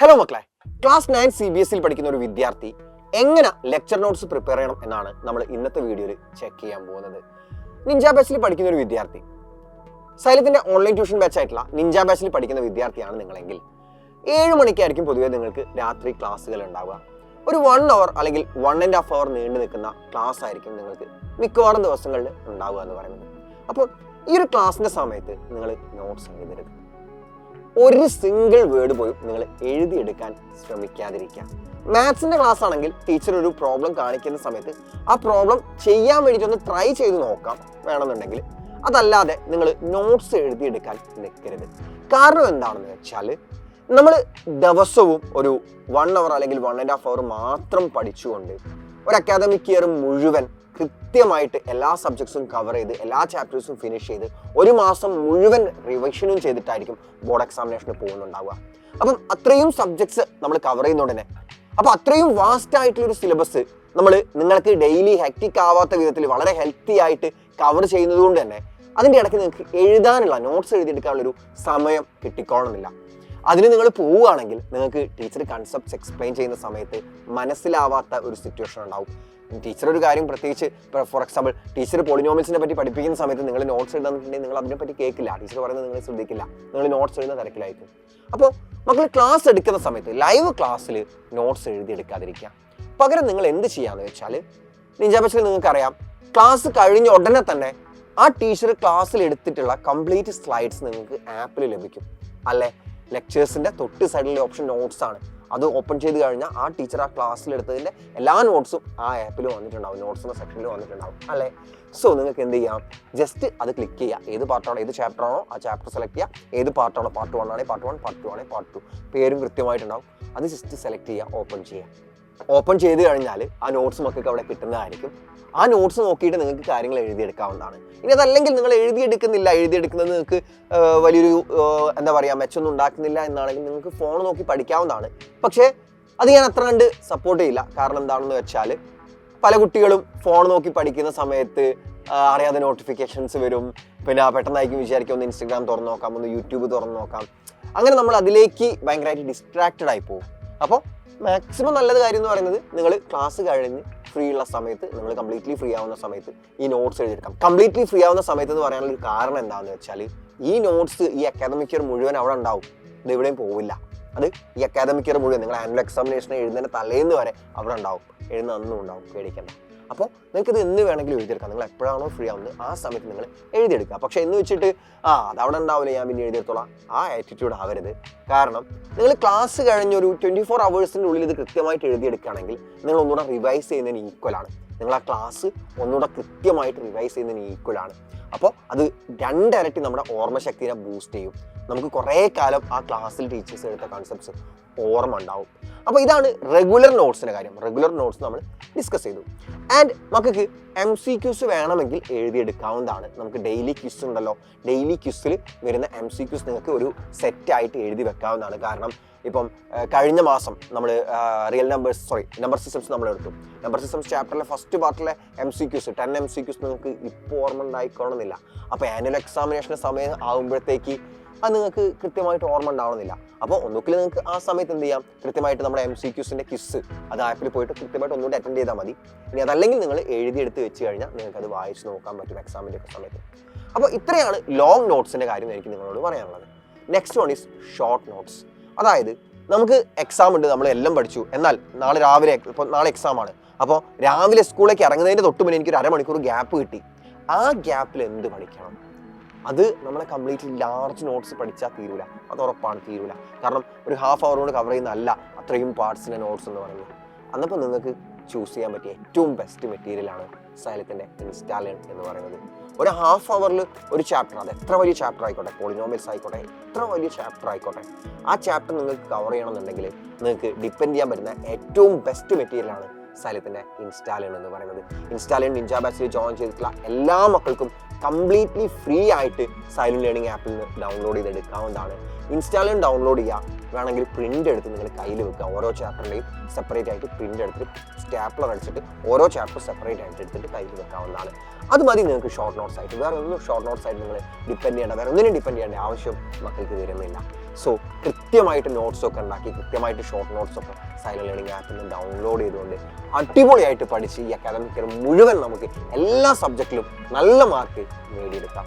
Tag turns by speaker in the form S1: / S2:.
S1: Hello മക്കളെ, class 9 CBSE പഠിക്കുന്ന ഒരു വിദ്യാർത്ഥി എങ്ങനെ ലെക്ചർ നോട്ട്സ് പ്രിപ്പയർ ചെയ്യണം എന്നാണ് നമ്മൾ ഇന്നത്തെ വീഡിയോയിൽ ചെക്ക് ചെയ്യാൻ പോകുന്നത്. നിഞ്ച ബാച്ചിൽ പഠിക്കുന്ന ഒരു വിദ്യാർത്ഥി, സൈലത്തിന്റെ ഓൺലൈൻ ട്യൂഷൻ ബാച്ച് ആയിട്ടുള്ള നിഞ്ച ബാച്ചിൽ പഠിക്കുന്ന വിദ്യാർത്ഥിയാണ് നിങ്ങളെങ്കിൽ 7 മണിക്കായിരിക്കും പൊതുവെ നിങ്ങൾക്ക് രാത്രി ക്ലാസ്സുകൾ ഉണ്ടാവുക. ഒരു 1 hour അല്ലെങ്കിൽ 1.5 hour നീണ്ടു നിൽക്കുന്ന ക്ലാസ് ആയിരിക്കും നിങ്ങൾക്ക് മിക്കവാറും ദിവസങ്ങളിൽ ഉണ്ടാവുക എന്ന് പറയുന്നത്. അപ്പോൾ ഈ ഒരു ക്ലാസ്സിന്റെ സമയത്ത് നിങ്ങൾ നോട്ട്സ് എഴുതരുത്. ഒരു സിംഗിൾ വേർഡ് പോലും നിങ്ങൾ എഴുതിയെടുക്കാൻ ശ്രമിക്കാതിരിക്കുക. മാത്സിന്റെ ക്ലാസ് ആണെങ്കിൽ ടീച്ചർ ഒരു പ്രോബ്ലം കാണിക്കുന്ന സമയത്ത് ആ പ്രോബ്ലം ചെയ്യാൻ വേണ്ടിയിട്ടൊന്ന് ട്രൈ ചെയ്ത് നോക്കാം വേണമെന്നുണ്ടെങ്കിൽ. അതല്ലാതെ നിങ്ങൾ നോട്ട്സ് എഴുതിയെടുക്കാൻ നിൽക്കരുത്. കാരണം എന്താണെന്ന് വെച്ചാൽ നമ്മൾ ദിവസവും ഒരു 1 hour അല്ലെങ്കിൽ 1.5 hour മാത്രം പഠിച്ചുകൊണ്ട് ഒരു അക്കാദമിക് ഇയർ മുഴുവൻ കൃത്യമായിട്ട് എല്ലാ സബ്ജക്ട്സും കവർ ചെയ്ത് എല്ലാ ചാപ്റ്റേഴ്സും ഫിനിഷ് ചെയ്ത് ഒരു മാസം മുഴുവൻ റിവിഷനും ചെയ്തിട്ടായിരിക്കും ബോർഡ് എക്സാമിനേഷന് പോകുന്നുണ്ടാവുക. അപ്പം അത്രയും സബ്ജക്ട്സ് നമ്മൾ കവർ ചെയ്യുന്നതുകൊണ്ട് തന്നെ അപ്പം അത്രയും വാസ്റ്റ് ആയിട്ടുള്ളൊരു സിലബസ് നിങ്ങൾക്ക് ഡെയിലി ഹെക്റ്റിക് ആവാത്ത വിധത്തിൽ വളരെ ഹെൽത്തി ആയിട്ട് കവർ ചെയ്യുന്നത് കൊണ്ട് തന്നെ അതിൻ്റെ ഇടയ്ക്ക് നിങ്ങൾക്ക് എഴുതാനുള്ള നോട്ട്സ് എഴുതിയെടുക്കാനുള്ളൊരു സമയം കിട്ടിക്കോണമെന്നില്ല. അതിന് നിങ്ങൾ പോവുകയാണെങ്കിൽ നിങ്ങൾക്ക് ടീച്ചർ കൺസെപ്റ്റ്സ് എക്സ്പ്ലെയിൻ ചെയ്യുന്ന സമയത്ത് മനസ്സിലാവാത്ത ഒരു സിറ്റുവേഷൻ ഉണ്ടാവും. ടീച്ചർ ഒരു കാര്യം പ്രത്യേകിച്ച് ഫോർ എക്സാമ്പിൾ ടീച്ചർ പോളിനോമിയൽസിനെ പറ്റി പഠിപ്പിക്കുന്ന സമയത്ത് നിങ്ങൾ നോട്ട്സ് എഴുതാന്നുണ്ടെങ്കിൽ നിങ്ങൾ അതിനെപ്പറ്റി കേൾക്കില്ല, ടീച്ചർ പറയുന്നത് നിങ്ങൾ ശ്രദ്ധിക്കില്ല, നിങ്ങൾ നോട്ട്സ് എഴുതുന്ന തിരക്കിലായിരിക്കും. അപ്പോൾ മക്കൾ ക്ലാസ് എടുക്കുന്ന സമയത്ത് ലൈവ് ക്ലാസ്സിൽ നോട്ട്സ് എഴുതിയെടുക്കാതിരിക്കുക. പകരം നിങ്ങൾ എന്ത് ചെയ്യാന്ന് വെച്ചാൽ, നിഞ്ച ബാച്ചിൽ നിങ്ങൾക്കറിയാം ക്ലാസ് കഴിഞ്ഞ ഉടനെ തന്നെ ആ ടീച്ചർ ക്ലാസ്സിൽ എടുത്തിട്ടുള്ള കംപ്ലീറ്റ് സ്ലൈഡ്സ് നിങ്ങൾക്ക് ആപ്പിൽ ലഭിക്കും. അല്ലേ, ലെക്ചേഴ്സിൻ്റെ തൊട്ട് സൈഡിലെ ഓപ്ഷൻ നോട്ട്സ് ആണ്. അത് ഓപ്പൺ ചെയ്ത് കഴിഞ്ഞാൽ ആ ടീച്ചർ ആ ക്ലാസ്സിൽ എടുത്തതിൻ്റെ എല്ലാ നോട്ട്സും ആ ആപ്പിൽ വന്നിട്ടുണ്ടാവും, നോട്ട്സ് എന്ന സെക്ഷനിൽ വന്നിട്ടുണ്ടാവും. അല്ലേ, സോ നിങ്ങൾക്ക് എന്ത് ചെയ്യാം, ജസ്റ്റ് അത് ക്ലിക്ക് ചെയ്യുക. ഏത് പാർട്ടാണോ ഏത് ചാപ്റ്ററാണോ ആ ചാപ്റ്റർ സെലക്ട് ചെയ്യുക. ഏത് പാർട്ടാണോ പാർട്ട് 1 ആണെങ്കിൽ പാർട്ട് 1, പാർട്ട് 2 ആണെങ്കിൽ പാർട്ട് 2, പേരും കൃത്യമായിട്ടുണ്ടാവും. അത് ജസ്റ്റ് സെലക്ട് ചെയ്യുക, ഓപ്പൺ ചെയ്യുക. ഓപ്പൺ ചെയ്ത് കഴിഞ്ഞാൽ ആ നോട്ട്സ് മക്കൾക്ക് അവിടെ കിട്ടുന്നതായിരിക്കും. ആ നോട്ട്സ് നോക്കിയിട്ട് നിങ്ങൾക്ക് കാര്യങ്ങൾ എഴുതിയെടുക്കാവുന്നതാണ്. ഇനി അതല്ലെങ്കിൽ നിങ്ങൾ എഴുതിയെടുക്കുന്നത് നിങ്ങൾക്ക് വലിയൊരു എന്താ പറയുക മെച്ചൊന്നും ഉണ്ടാക്കുന്നില്ല എന്നാണെങ്കിൽ നിങ്ങൾക്ക് ഫോൺ നോക്കി പഠിക്കാവുന്നതാണ്. പക്ഷേ അത് ഞാൻ അത്ര കണ്ട് സപ്പോർട്ട് ചെയ്യില്ല. കാരണം എന്താണെന്ന് വെച്ചാൽ പല കുട്ടികളും ഫോൺ നോക്കി പഠിക്കുന്ന സമയത്ത് അറിയാതെ നോട്ടിഫിക്കേഷൻസ് വരും. പിന്നെ പെട്ടെന്നായിരിക്കും വിചാരിക്കും ഒന്ന് ഇൻസ്റ്റഗ്രാം തുറന്നു നോക്കാം, ഒന്ന് യൂട്യൂബ് തുറന്നു നോക്കാം. അങ്ങനെ നമ്മൾ അതിലേക്ക് ഭയങ്കരമായിട്ട് ഡിസ്ട്രാക്റ്റഡ് ആയി പോകും. അപ്പോൾ മാക്സിമം നല്ലത് കാര്യം എന്ന് പറയുന്നത് നിങ്ങൾ ക്ലാസ് കഴിഞ്ഞ് ഫ്രീ ഉള്ള സമയത്ത്, നിങ്ങൾ കംപ്ലീറ്റ്ലി ഫ്രീ ആവുന്ന സമയത്ത് ഈ നോട്ട്സ് എഴുതിയെടുക്കാം. കംപ്ലീറ്റ്ലി ഫ്രീ ആവുന്ന സമയത്ത് എന്ന് പറയാനുള്ള ഒരു കാരണം എന്താണെന്ന് വെച്ചാൽ ഈ നോട്ട്സ് ഈ അക്കാദമിക് ഇയർ മുഴുവൻ അവിടെ ഉണ്ടാവും, ഇത് എവിടെയും പോവില്ല. അത് ഈ അക്കാദമിക് ഇയർ മുഴുവൻ നിങ്ങൾ ആനുവൽ എക്സാമിനേഷൻ എഴുതുന്നതിന് തലേന്ന് വരെ അവിടെ ഉണ്ടാവും, എഴുതുന്ന അന്നും ഉണ്ടാവും, പേടിക്കണ്ട. അപ്പോൾ നിങ്ങൾക്ക് ഇത് എന്ന് വേണമെങ്കിലും എഴുതിയെടുക്കാം. നിങ്ങൾ എപ്പോഴാണോ ഫ്രീ ആവുന്നത് ആ സമയത്ത് നിങ്ങൾ എഴുതിയെടുക്കുക. പക്ഷേ എന്ന് വെച്ചിട്ട് അതവിടെ ഉണ്ടാവില്ല, ഞാൻ പിന്നെ എഴുതിയെടുത്തോളാം, ആ ആറ്റിറ്റ്യൂഡ് ആവരുത്. കാരണം നിങ്ങൾ ക്ലാസ് കഴിഞ്ഞൊരു 24 hours ഉള്ളിൽ ഇത് കൃത്യമായിട്ട് എഴുതിയെടുക്കുകയാണെങ്കിൽ നിങ്ങൾ ഒന്നുകൂടെ റിവൈസ് ചെയ്യുന്നതിന് ഈക്വലാണ്. നിങ്ങൾ ആ ക്ലാസ് ഒന്നുകൂടെ കൃത്യമായിട്ട് റിവൈസ് ചെയ്യുന്നതിന് ഈക്വലാണ്. അപ്പോൾ അത് 2 ഇരട്ടി നമ്മുടെ ഓർമ്മശക്തിനെ ബൂസ്റ്റ് ചെയ്യും. നമുക്ക് കുറേ കാലം ആ ക്ലാസ്സിൽ ടീച്ചേഴ്സ് എടുത്ത കൺസെപ്റ്റ്സ് ഓർമ്മ ഉണ്ടാവും. അപ്പോൾ ഇതാണ് റെഗുലർ നോട്ട്സിൻ്റെ കാര്യം. റെഗുലർ നോട്ട്സ് നമ്മൾ ഡിസ്കസ് ചെയ്തു. ആൻഡ് മക്കൾക്ക് MCQs വേണമെങ്കിൽ എഴുതിയെടുക്കാവുന്നതാണ്. നമുക്ക് ഡെയിലി ക്വിസ് ഉണ്ടല്ലോ, ഡെയിലി ക്വിസിൽ വരുന്ന MCQs നിങ്ങൾക്ക് ഒരു സെറ്റായിട്ട് എഴുതി വെക്കാവുന്നതാണ്. കാരണം ഇപ്പം കഴിഞ്ഞ മാസം നമ്മൾ നമ്പർ സിസ്റ്റംസ് നമ്മൾ എടുത്തു. നമ്പർ സിസ്റ്റംസ് ചാപ്റ്ററിലെ ഫസ്റ്റ് പാർട്ടിലെ MCQs 10 MCQs നിങ്ങൾക്ക് ഇപ്പോൾ ഓർമ്മ ഉണ്ടായിക്കോണമെന്നില്ല. അപ്പോൾ ആനുവൽ എക്സാമിനേഷൻ്റെ സമയം ആകുമ്പോഴത്തേക്ക് അത് നിങ്ങൾക്ക് കൃത്യമായിട്ട് ഓർമ്മ ഉണ്ടാവണമെന്നില്ല. അപ്പോൾ ഒന്നുകിൽ നിങ്ങൾക്ക് ആ സമയത്ത് എന്ത് ചെയ്യാം, കൃത്യമായിട്ട് നമ്മുടെ MCQസിൻ്റെ ക്വിസ് അത് ആപ്പിൽ പോയിട്ട് കൃത്യമായിട്ട് ഒന്നുകൂടി അറ്റൻഡ് ചെയ്താൽ മതി. ഇനി അതല്ലെങ്കിൽ നിങ്ങൾ എഴുതിയെടുത്ത് വെച്ച് കഴിഞ്ഞാൽ നിങ്ങൾക്ക് അത് വായിച്ച് നോക്കാൻ പറ്റും എക്സാമിൻ്റെ ഒക്കെ സമയത്ത്. അപ്പോൾ ഇത്രയാണ് ലോങ് നോട്ട്സിൻ്റെ കാര്യം എനിക്ക് നിങ്ങളോട് പറയാനുള്ളത്. Next one is short notes. അതായത് നമുക്ക് എക്സാം ഉണ്ട്, നമ്മൾ എല്ലാം പഠിച്ചു, എന്നാൽ നാളെ എക്സാമാണ്. അപ്പോൾ രാവിലെ സ്കൂളിലേക്ക് ഇറങ്ങുന്നതിൻ്റെ തൊട്ട് മുന്നേ എനിക്കൊരു അരമണിക്കൂർ ഗ്യാപ്പ് കിട്ടി. ആ ഗ്യാപ്പിൽ എന്ത് പഠിക്കണം? അത് നമ്മളെ കംപ്ലീറ്റ്ലി ലാർജ് നോട്ട്സ് പഠിച്ചാൽ തീരൂല, അത് ഉറപ്പാണ് തീരൂല. കാരണം ഒരു ഹാഫ് അവർ കൊണ്ട് കവർ ചെയ്യുന്നതല്ല അത്രയും പാർട്സിൻ്റെ നോട്ട്സ് എന്ന് പറയുന്നത്. അന്നപ്പോൾ നിങ്ങൾക്ക് ചൂസ് ചെയ്യാൻ പറ്റിയ ഏറ്റവും ബെസ്റ്റ് മെറ്റീരിയലാണ് സൈലത്തിൻ്റെ ഇൻസ്റ്റാലേൺ എന്ന് പറയുന്നത്. ഒരു ഹാഫ് അവറിൽ ഒരു ചാപ്റ്റർ, അത് എത്ര വലിയ ചാപ്റ്റർ ആയിക്കോട്ടെ, പോളിനോമിയൽസ് ആയിക്കോട്ടെ, എത്ര വലിയ ചാപ്റ്റർ ആയിക്കോട്ടെ, ആ ചാപ്റ്റർ നിങ്ങൾക്ക് കവർ ചെയ്യണമെന്നുണ്ടെങ്കിൽ നിങ്ങൾക്ക് ഡിപ്പെൻഡ് ചെയ്യാൻ പറ്റുന്ന ഏറ്റവും ബെസ്റ്റ് മെറ്റീരിയലാണ് സൈലത്തിൻ്റെ ഇൻസ്റ്റാലേൺ എന്ന് പറയുന്നത്. ഇൻസ്റ്റാലേൺ നിഞ്ച ബാച്ചിൽ ജോയിൻ ചെയ്തിട്ടുള്ള എല്ലാ മക്കൾക്കും കംപ്ലീറ്റ്ലി ഫ്രീ ആയിട്ട് സൈലന്റ് ലേണിംഗ് ആപ്പിൽ നിന്ന് ഡൗൺലോഡ് ചെയ്തെടുക്കാവുന്നതാണ്. ഇൻസ്റ്റാലേൺ ഡൗൺലോഡ് ചെയ്യുക, വേണമെങ്കിൽ പ്രിൻ്റ് എടുത്ത് നിങ്ങൾ കയ്യിൽ വെക്കുക. ഓരോ ചാപ്റ്ററിൻ്റെയും സെപ്പറേറ്റ് ആയിട്ട് പ്രിൻ്റ് എടുത്തിട്ട് സ്റ്റാപ്ലർ അടിച്ചിട്ട് ഓരോ ചാപ്റ്റർ സെപ്പറേറ്റ് ആയിട്ട് എടുത്തിട്ട് കയ്യിൽ വെക്കാവുന്നതാണ്. അത് മതി നിങ്ങൾക്ക് ഷോർട്ട് നോട്ട്സ് ആയിട്ട്. വേറെ ഒന്നും ഷോർട്ട് നോട്ട്സ് ആയിട്ട് നിങ്ങൾ ഡിപ്പെൻഡ് ചെയ്യേണ്ട, വേറെ ഒന്നിനും ഡിപ്പെൻഡ് ചെയ്യേണ്ട ആവശ്യം മക്കൾക്ക് വരുന്നില്ല. സോ കൃത്യമായിട്ട് നോട്ട്സൊക്കെ ഉണ്ടാക്കി കൃത്യമായിട്ട് ഷോർട്ട് നോട്ട്സൊക്കെ സൈലന്റ് ലേണിംഗ് ആപ്പിൽ നിന്ന് ഡൗൺലോഡ് ചെയ്തുകൊണ്ട് അടിപൊളിയായിട്ട് പഠിച്ച് ഈ അക്കാദമിക് ഇയർ മുഴുവൻ നമുക്ക് എല്ലാ സബ്ജക്റ്റിലും നല്ല മാർക്ക് നേടിയെടുക്കാം.